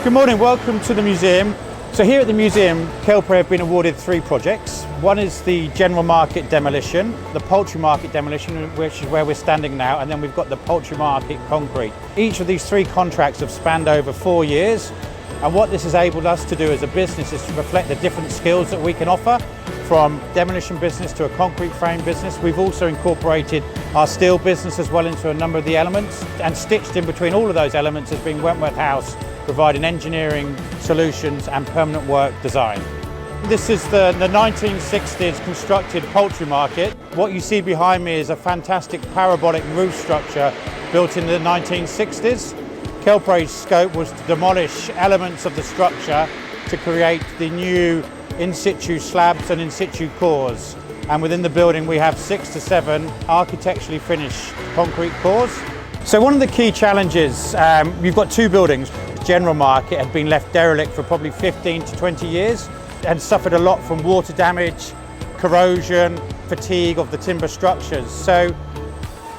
Good morning, welcome to the museum. So here at the museum, Keltbray have been awarded 3 projects. One is the general market demolition, the poultry market demolition, which is where we're standing now, and then we've got the poultry market concrete. Each of these 3 contracts have spanned over 4 years, and what this has enabled us to do as a business is to reflect the different skills that we can offer, from demolition business to a concrete frame business. We've also incorporated our steel business as well into a number of the elements, and stitched in between all of those elements has been Wentworth House, providing engineering solutions and permanent work design. This is the 1960s constructed poultry market. What you see behind me is a fantastic parabolic roof structure built in the 1960s. Keltbray's scope was to demolish elements of the structure to create the new in situ slabs and in situ cores. And within the building we have 6 to 7 architecturally finished concrete cores. So one of the key challenges, we've got 2 buildings. The general market had been left derelict for probably 15 to 20 years and suffered a lot from water damage, corrosion, fatigue of the timber structures. So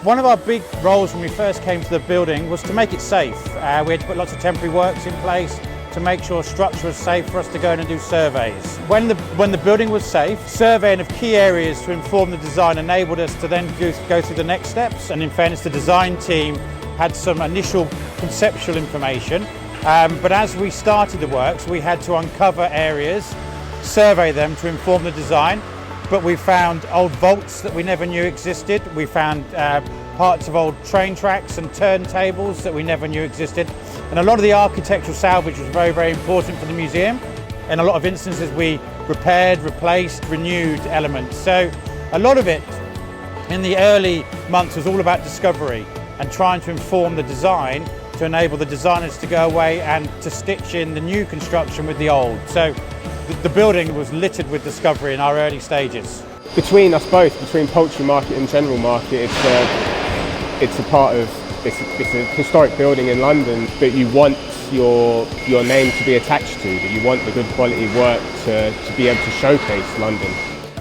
one of our big roles when we first came to the building was to make it safe. We had to put lots of temporary works in place to make sure structure was safe for us to go in and do surveys. When the building was safe, surveying of key areas to inform the design enabled us to then go through the next steps. And in fairness, the design team had some initial conceptual information, but as we started the works, we had to uncover areas, survey them to inform the design. But we found old vaults that we never knew existed. We found parts of old train tracks and turntables that we never knew existed. And a lot of the architectural salvage was very, very important for the museum. In a lot of instances, we repaired, replaced, renewed elements. So a lot of it in the early months was all about discovery and trying to inform the design to enable the designers to go away and to stitch in the new construction with the old. So the building was littered with discovery in our early stages. Between us both, between poultry market and general market, it's a historic building in London that you want your name to be attached to, that you want the good quality work to be able to showcase London.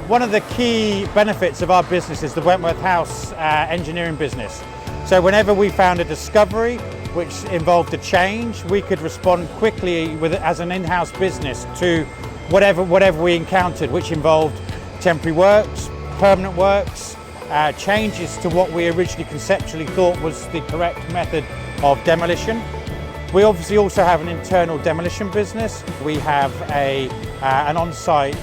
One of the key benefits of our business is the Wentworth House engineering business. So whenever we found a discovery which involved a change, we could respond quickly as an in-house business to whatever we encountered, which involved temporary works, permanent works, changes to what we originally conceptually thought was the correct method of demolition. We obviously also have an internal demolition business. We have an on-site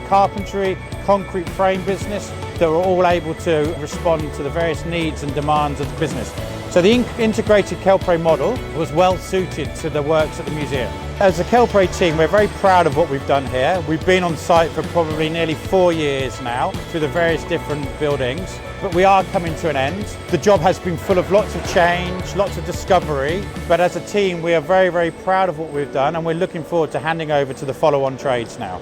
carpentry, concrete frame business that are all able to respond to the various needs and demands of the business. So the integrated Keltbray model was well suited to the works at the museum. As a Keltbray team, we're very proud of what we've done here. We've been on site for probably nearly 4 years now through the various different buildings, but we are coming to an end. The job has been full of lots of change, lots of discovery, but as a team we are very, very proud of what we've done, and we're looking forward to handing over to the follow-on trades now.